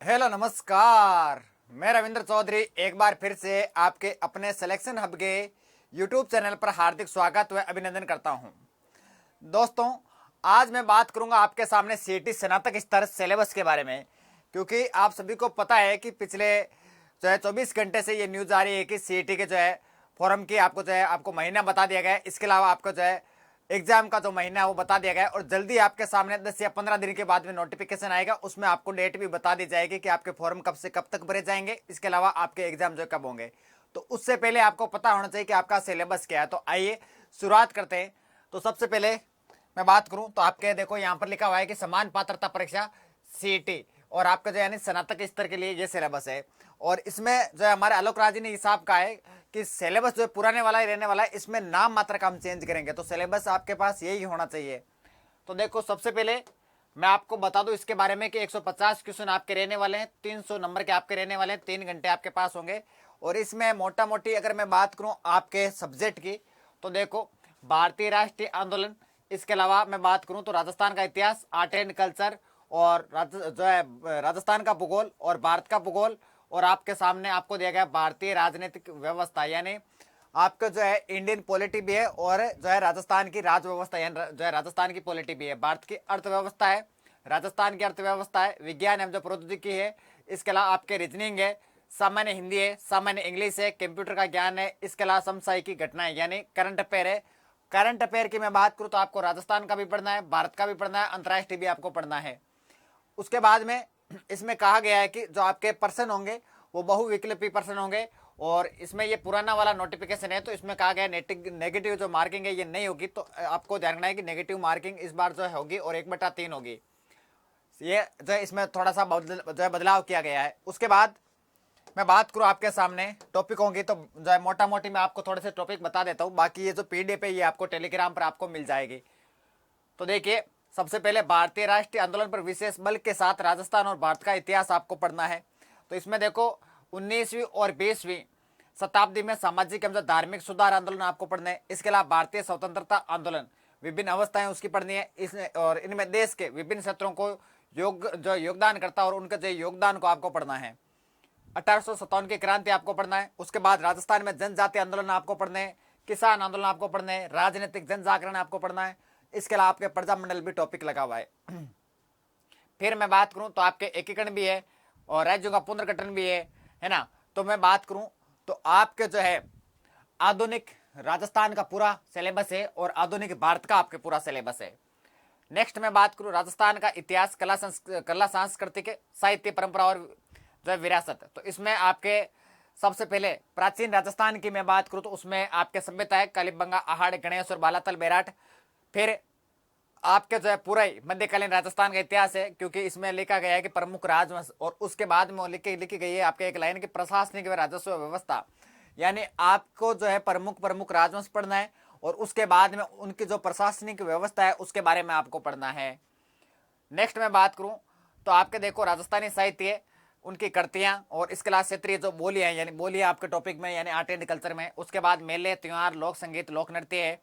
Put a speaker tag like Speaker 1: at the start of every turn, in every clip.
Speaker 1: Hello नमस्कार। मैं रविंद्र चौधरी एक बार फिर से आपके अपने सिलेक्शन हब के यूट्यूब चैनल पर हार्दिक स्वागत व अभिनंदन करता हूं। दोस्तों, आज मैं बात करूंगा आपके सामने सीईटी स्नातक स्तर सिलेबस के बारे में, क्योंकि आप सभी को पता है कि पिछले 24 घंटे से ये न्यूज़ आ रही है कि सीईटी के फॉर्म की आपको महीना बता दिया गया है। इसके अलावा आपको एग्जाम का जो महीना है वो बता दिया गया है और जल्दी आपके सामने 10 या 15 दिन के बाद में नोटिफिकेशन आएगा। उसमें आपको डेट भी बता दी जाएगी कि आपके फॉर्म कब से कब तक भरे जाएंगे, इसके अलावा आपके एग्जाम कब होंगे। तो उससे पहले आपको पता होना चाहिए कि आपका सिलेबस क्या है। तो आइए शुरुआत करते हैं। तो सबसे पहले मैं बात करूं तो आपके देखो यहाँ पर लिखा हुआ है कि समान पात्रता परीक्षा सीईटी और आपका यानी स्नातक स्तर के लिए ये सिलेबस है। और इसमें हमारे आलोक राज जी ने हिसाब का है कि सिलेबस पुराने वाला ही रहने वाला है, इसमें नाम मात्र का हम चेंज करेंगे। तो सिलेबस आपके पास यही होना चाहिए। तो देखो, सबसे पहले मैं आपको बता दूं इसके बारे में कि 150 क्वेश्चन आपके रहने वाले हैं, 300 नंबर के आपके रहने वाले हैं, 3 घंटे आपके पास होंगे। और इसमें मोटा मोटी अगर मैं बात करूं आपके सब्जेक्ट की, तो देखो भारतीय राष्ट्रीय आंदोलन, इसके अलावा मैं बात करूं तो राजस्थान का इतिहास, आर्ट एंड कल्चर, और राजस्थान का भूगोल और भारत का भूगोल, और आपके सामने आपको दिया गया भारतीय राजनीतिक व्यवस्था, यानी आपका इंडियन पॉलिटी भी है और राजस्थान की राज व्यवस्था यानी राजस्थान की पॉलिटी भी है। भारत की अर्थव्यवस्था है, राजस्थान की अर्थव्यवस्था है, विज्ञान एवं प्रौद्योगिकी है, इसके अलावा आपके रीजनिंग है, सामान्य हिंदी है, सामान्य इंग्लिश है, कंप्यूटर का ज्ञान है, इसके अलावा समसामयिक घटनाएं यानी करंट अफेयर है। करंट अफेयर की मैं बात करूं तो आपको राजस्थान का भी पढ़ना है, भारत का भी पढ़ना है, अंतर्राष्ट्रीय भी आपको पढ़ना है। उसके बाद में इसमें कहा गया है कि जो आपके पर्सन होंगे वो बहुविकल्पी पर्सन होंगे। और इसमें ये पुराना वाला नोटिफिकेशन है, तो इसमें कहा गया नेगेटिव जो मार्किंग है ये नहीं होगी। तो आपको ध्यान रखना है कि नेगेटिव मार्किंग इस बार होगी और 1/3 होगी। ये इसमें थोड़ा सा बदलाव किया गया है। उसके बाद मैं बात करूं आपके सामने टॉपिकों की, तो मोटा मोटी मैं आपको थोड़े से टॉपिक बता देता हूं। बाकी ये जो पीडीएफ है ये आपको टेलीग्राम पर आपको मिल जाएगी। तो देखिए, सबसे पहले भारतीय राष्ट्रीय आंदोलन पर विशेष बल के साथ राजस्थान और भारत का इतिहास आपको पढ़ना है। तो इसमें देखो 19वीं और 20वीं शताब्दी में सामाजिक एवं धार्मिक सुधार आंदोलन आपको पढ़ना है। इसके अलावा भारतीय स्वतंत्रता आंदोलन विभिन्न अवस्थाएं उसकी पढ़नी है। और इनमें देश के विभिन्न क्षेत्रों को योगदान करता और उनके योगदान को आपको पढ़ना है। 1857 की क्रांति आपको पढ़ना है। उसके बाद राजस्थान में जनजाति आंदोलन आपको पढ़ने हैं, किसान आंदोलन आपको पढ़ने हैं, राजनीतिक जन जागरण आपको पढ़ना है। इसके अलावा आपके प्रजामंडल भी टॉपिक लगा हुआ है। फिर मैं बात करूं तो आपके एकीकरण भी है और राज्यों का पुनर्गठन भी है ना। तो मैं बात करूं तो आपके आधुनिक राजस्थान का पूरा सिलेबस है और आधुनिक भारत का आपके पूरा सिलेबस है। नेक्स्ट मैं बात करूं राजस्थान का इतिहास, कला सांस्कृतिक साहित्य परंपरा और विरासत। तो इसमें आपके सबसे पहले प्राचीन राजस्थान की मैं बात करूं तो उसमें आपके सभ्यता है कालीबंगा, आहाड़, गणेश और बालातल बेराट। फिर आपके पूरा मध्यकालीन राजस्थान का इतिहास है, क्योंकि इसमें लिखा गया है कि प्रमुख राजवंश, और उसके बाद में लिखी गई है आपके एक लाइन की प्रशासनिक व राजस्व व्यवस्था, यानी आपको प्रमुख राजवंश पढ़ना है और उसके बाद में उनकी जो प्रशासनिक व्यवस्था है उसके बारे में आपको पढ़ना है। नेक्स्ट मैं बात करूं तो आपके देखो राजस्थानी साहित्य, उनकी कृतियां और इसके अलावा क्षेत्रीय जो बोलियां हैं, यानी बोलियां आपके टॉपिक में यानी आर्ट एंड कल्चर में। उसके बाद मेले, त्योहार, लोक संगीत, लोक नृत्य है।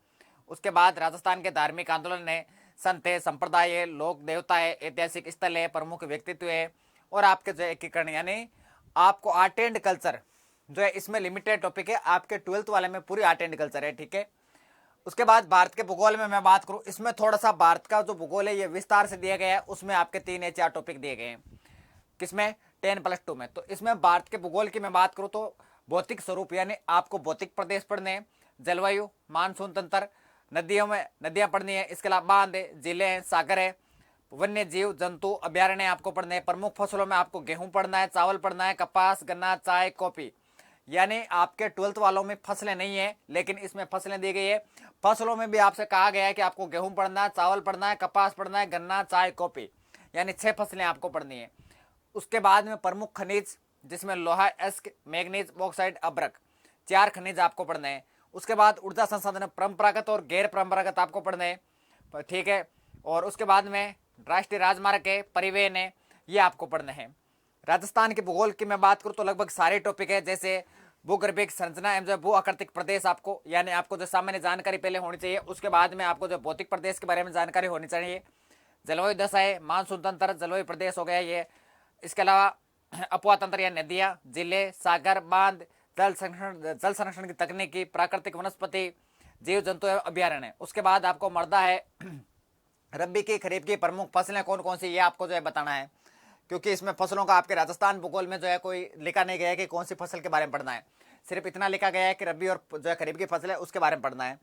Speaker 1: उसके बाद राजस्थान के धार्मिक आंदोलन है, संत है, संप्रदाय है, लोक देवता है, ऐतिहासिक स्थल है, प्रमुख व्यक्तित्व है, और आपके एकीकरण यानी आपको आर्ट एंड कल्चर इसमें लिमिटेड टॉपिक है। आपके 12th वाले में पूरी आर्ट एंड कल्चर है, ठीक है। उसके बाद भारत के भूगोल में मैं बात करूं, इसमें थोड़ा सा भारत का जो भूगोल है ये विस्तार से दिया गया है। उसमें आपके 3 या 4 टॉपिक दिए गए हैं, किसमें 10+2 में। तो इसमें भारत के भूगोल की मैं बात करूं तो भौतिक स्वरूप यानी आपको भौतिक प्रदेश पढ़ने हैं, जलवायु, मानसून तंत्र, नदियों में नदियां पढ़नी है, इसके अलावा बांध है, जिले हैं, सागर है, वन्य जीव जंतु अभ्यारण्य आपको पढ़ने हैं। प्रमुख फसलों में आपको गेहूं पढ़ना है, चावल पढ़ना है, कपास, गन्ना, चाय, कॉफी, यानी आपके 12th वालों में फसलें नहीं है लेकिन इसमें फसलें दी गई है। फसलों में भी आपसे कहा गया है कि आपको गेहूं पढ़ना है, चावल पढ़ना है, कपास पढ़ना है, गन्ना, चाय, कॉफी, यानी 6 फसलें आपको पढ़नी है। उसके बाद में प्रमुख खनिज जिसमें लोहा, एस्क, मैग्नीज, बॉक्साइट, अब्रक, 4 खनिज आपको पढ़ने हैं। उसके बाद ऊर्जा संसाधन परंपरागत और गैर परंपरागत आपको पढ़ने हैं, ठीक है। और उसके बाद में राष्ट्रीय राजमार्ग है, परिवहन है, ये आपको पढ़ने हैं। राजस्थान के भूगोल की मैं बात करूं तो लगभग सारे टॉपिक है, जैसे भूगर्भिक संरचना एवं भू आकृतिक प्रदेश आपको, यानी आपको जो सामान्य जानकारी पहले होनी चाहिए। उसके बाद में आपको जो भौतिक प्रदेश के बारे में जानकारी होनी चाहिए। जलवायु दशा है, मानसून तंत्र, जलवायु प्रदेश हो गया ये। इसके अलावा अफवाह तंत्र या नदियां, जिले, सागर, बांध, जल संरक्षण की तकनीकी, प्राकृतिक वनस्पति, जीव जंतु एवं अभ्यारण्य। उसके बाद आपको मर्दा है रबी की खरीफ की प्रमुख फसलें कौन कौन सी, ये आपको जो है बताना है, क्योंकि इसमें फसलों का आपके राजस्थान भूगोल में जो है कोई लिखा नहीं गया है कि कौन सी फसल के बारे में पढ़ना है, सिर्फ इतना लिखा गया है कि रबी और जो है खरीफ की फसल है उसके बारे में पढ़ना है।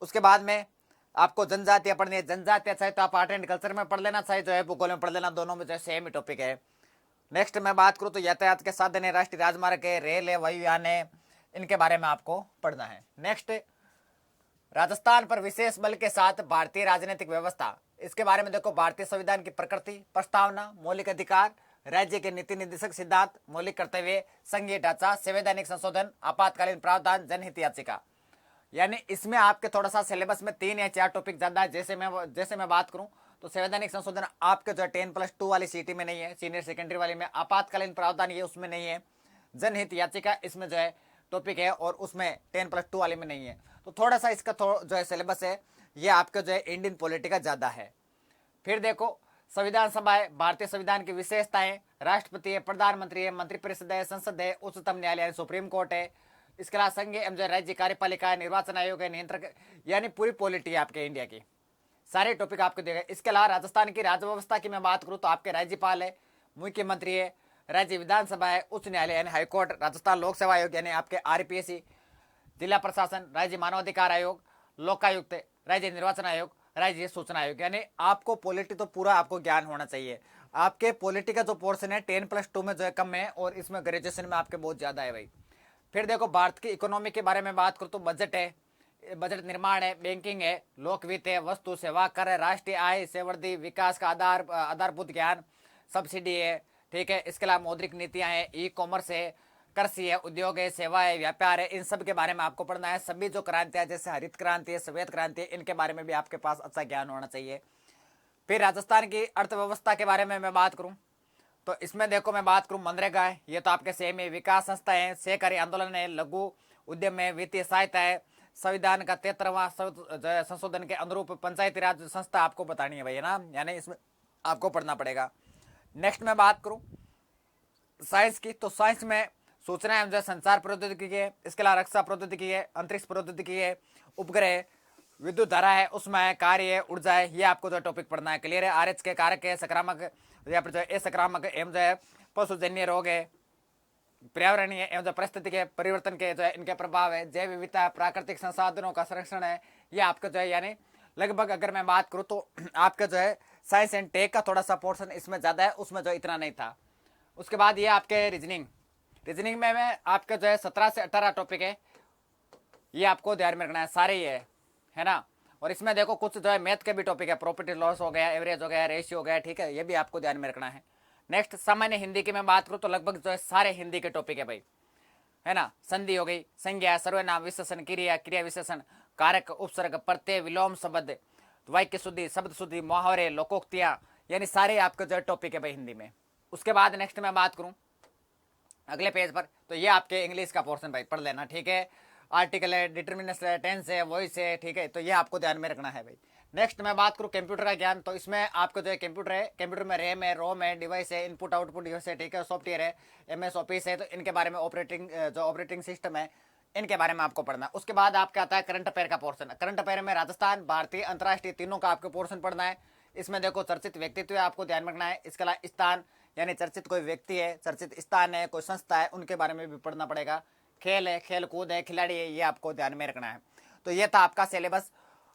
Speaker 1: उसके बाद में आपको जनजातियां पढ़नी है। जनजातियां चाहे तो आप आर्ट एंड कल्चर में पढ़ लेना, चाहे जो है भूगोल में पढ़ लेना, दोनों में जो है सेम ही टॉपिक है। नेक्स्ट मैं बात करूँ तो यातायात के साधन है, राष्ट्रीय राजमार्ग है, रेल है, वायुयान है, इनके बारे में आपको पढ़ना है। नेक्स्ट राजस्थान पर विशेष बल के साथ भारतीय राजनीतिक व्यवस्था, इसके बारे में देखो, भारतीय संविधान की प्रकृति, प्रस्तावना, मौलिक अधिकार, राज्य के नीति निर्देशक सिद्धांत, मौलिक कर्तव्य, संघीय ढांचा, संवैधानिक संशोधन, आपातकालीन प्रावधान, जनहित याचिका। यानी इसमें आपके थोड़ा सा सिलेबस में 3 या 4 टॉपिक ज्यादा है। जैसे मैं बात करूं तो संवैधानिक संशोधन आपके जो 10+2 वाली सीटी में नहीं है, सीनियर सेकेंडरी वाली में। आपातकालीन प्रावधान ये उसमें नहीं है। जनहित याचिका इसमें जो है टॉपिक है और उसमें 10+2 वाली में नहीं है। तो थोड़ा सा इसका जो है सिलेबस है ये आपका जो है इंडियन पॉलिटी का ज्यादा है। फिर देखो संविधान सभा है, भारतीय संविधान की विशेषताएं, राष्ट्रपति है, प्रधानमंत्री है, मंत्रिपरिषद है, संसद है, उच्चतम न्यायालय सुप्रीम कोर्ट है, इसके अलावा संघीय एवं राज्य कार्यपालिका है, निर्वाचन आयोग है, नियंत्रक, यानी पूरी पॉलिटी है आपके इंडिया की, सारे टॉपिक आपको देगा। इसके अलावा राजस्थान की राज्य व्यवस्था की मैं बात करूं तो आपके राज्यपाल है, मुख्यमंत्री है, राज्य विधानसभा है, उच्च न्यायालय यानी हाईकोर्ट, राजस्थान लोक सेवा आयोग यानी आपके आरपीएससी, जिला प्रशासन, राज्य मानवाधिकार आयोग, लोकायुक्त, राज्य निर्वाचन आयोग, राज्य सूचना आयोग। यानी आपको पॉलिटी तो पूरा आपको ज्ञान होना चाहिए। आपके पॉलिटी का जो पोर्शन है 10+2 में जो है कम है और इसमें ग्रेजुएशन में आपके बहुत ज्यादा है भाई। फिर देखो भारत की इकोनॉमी के बारे में बात करूँ तो बजट है, बजट निर्माण है, बैंकिंग है, लोक वित्त है, वस्तु सेवा कर है, राष्ट्रीय आय से वृद्धि, विकास का आधारभूत ज्ञान, सब्सिडी है, ठीक है। इसके अलावा मौद्रिक नीतियां हैं, ई कॉमर्स है, कृषि है, उद्योग है, सेवा है, व्यापार है, इन सब के बारे में आपको पढ़ना है। सभी जो क्रांतियां जैसे हरित क्रांति है, श्वेत क्रांति है, इनके बारे में भी आपके पास अच्छा ज्ञान होना चाहिए। फिर राजस्थान की अर्थव्यवस्था के बारे में मैं बात करूं तो इसमें देखो मैं बात करूं मनरेगा है, ये तो आपके सेम है, विकास संस्था है, सहकारी आंदोलन है, लघु उद्यम है, वित्तीय सहायता है, संविधान का 73वां संशोधन के अनुरूप पंचायती राज संस्था आपको बतानी है भाई, है ना, यानी इसमें आपको पढ़ना पड़ेगा। नेक्स्ट मैं बात करूं साइंस की तो साइंस में सूचना एवं संचार प्रौद्योगिकी है, इसके अलावा रक्षा प्रौद्योगिकी है, अंतरिक्ष प्रौद्योगिकी है, उपग्रह, विद्युत धारा है, उसमें है, कार्य है, ऊर्जा है, ये आपको जो टॉपिक पढ़ना है। क्लियर है। आरएच के कारक है, संक्रामक या फिर जो है असंक्रामक एवं जो है पशुजन्य रोग है, पर्यावरणीय एवं जो परिस्थिति के परिवर्तन के जो है इनके प्रभाव है, जैव विविधता, प्राकृतिक संसाधनों का संरक्षण है, ये आपका जो है यानी लगभग अगर मैं बात करूँ तो आपका जो है साइंस एंड टेक का थोड़ा सा पोर्शन इसमें ज़्यादा है, उसमें जो इतना नहीं था। उसके बाद ये आपके रीजनिंग में आपका जो है 17 से 18 टॉपिक है, ये आपको ध्यान में रखना है, सारे ही है ना। और इसमें देखो कुछ जो है मैथ के भी टॉपिक है, प्रॉपर्टी लॉस हो गया, एवरेज हो गया, रेशियो हो गया, ठीक है, ये भी आपको ध्यान में रखना है। नेक्स्ट सामान्य हिंदी की मैं बात करूँ तो लगभग जो है सारे हिंदी के टॉपिक है भाई, है ना। संधि हो गई, संज्ञा, सर्वनाम, विशेषण, क्रिया, क्रिया विशेषण, कारक, उपसर्ग, प्रत्यय, विलोम शब्द, वाक्य शुद्धि, शब्द शुद्धि, मुहावरे, लोकोक्तियां, यानी सारे आपके जो है टॉपिक है भाई हिंदी में। उसके बाद नेक्स्ट मैं बात करूँ अगले पेज पर तो ये आपके इंग्लिश का पोर्शन भाई पढ़ लेना, ठीक है। आर्टिकल है, डिटर्मिनेशन है, टेंस है, वॉइस है, ठीक है, तो ये आपको ध्यान में रखना है भाई। नेक्स्ट मैं बात करूँ कंप्यूटर का ज्ञान तो इसमें आपको जो है कंप्यूटर है, कंप्यूटर में रैम है, रोम है, डिवाइस है, इनपुट आउटपुट डिवाइस है, ठीक है, सॉफ्टवेयर है, एमएस ऑफिस है, तो इनके बारे में ऑपरेटिंग सिस्टम है, इनके बारे में आपको पढ़ना है। उसके बाद आपका आता है करंट अफेयर का पोर्शन। करंट अफेयर में राजस्थान, भारतीय, अंतर्राष्ट्रीय तीनों का आपको पोर्शन पढ़ना है। इसमें देखो चर्चित व्यक्तित्व आपको ध्यान रखना है, इसके अलावा स्थान यानी चर्चित कोई व्यक्ति है, चर्चित स्थान है, कोई संस्था है, उनके बारे में भी पढ़ना पड़ेगा। खेल है, खेल कूद है, खिलाड़ी है, ये आपको ध्यान में रखना है। तो ये था आपका सिलेबस।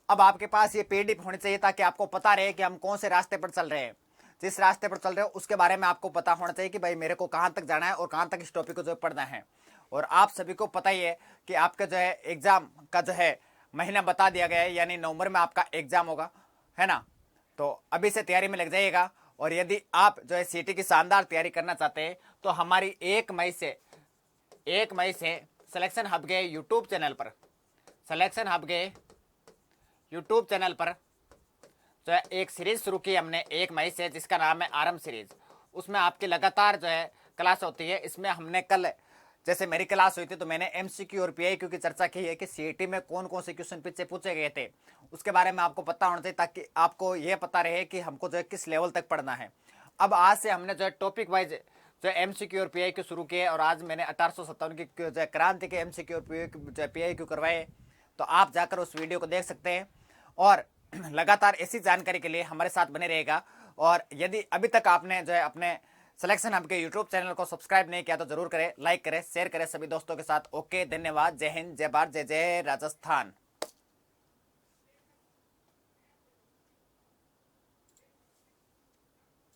Speaker 1: अब आपके पास ये पीडीएफ होनी चाहिए ताकि आपको पता रहे कि हम कौन से रास्ते पर चल रहे हैं। जिस रास्ते पर चल रहे हो उसके बारे में आपको पता होना चाहिए कि भाई मेरे को कहाँ तक जाना है और कहाँ तक इस टॉपिक को जो पढ़ना है। और आप सभी को पता ही है कि आपका जो है एग्जाम का जो है महीना बता दिया गया है, यानी नवंबर में आपका एग्जाम होगा, है ना। तो अभी से तैयारी में लग जाइएगा। और यदि आप जो है सीटी की शानदार तैयारी करना चाहते हैं तो हमारी 1 मई से सिलेक्शन हब के यूट्यूब चैनल पर जो है एक सीरीज शुरू की हमने 1 मई से, जिसका नाम है आरंभ सीरीज। उसमें आपकी लगातार जो है क्लास होती है। इसमें हमने कल जैसे मेरी क्लास हुई थी तो मैंने एमसीक्यू और पीआईक्यू की चर्चा की है कि सीईटी में कौन कौन से क्वेश्चन पीछे पूछे गए थे, उसके बारे में आपको पता होना चाहिए ताकि आपको यह पता रहे कि हमको जो है किस लेवल तक पढ़ना है। अब आज से हमने जो है टॉपिक वाइज जो MCQ और PIQ शुरू किए और आज मैंने 1857 की जो क्रांति के MCQ और PIQ करवाए। तो आप जाकर उस वीडियो को देख सकते हैं और लगातार ऐसी जानकारी के लिए हमारे साथ बने रहेगा। और यदि अभी तक आपने जो है अपने सिलेक्शन हब के यूट्यूब चैनल को सब्सक्राइब नहीं किया तो जरूर करें, लाइक करें, शेयर करें सभी दोस्तों के साथ। ओके, धन्यवाद। जय हिंद, जय भारत, जय जय राजस्थान।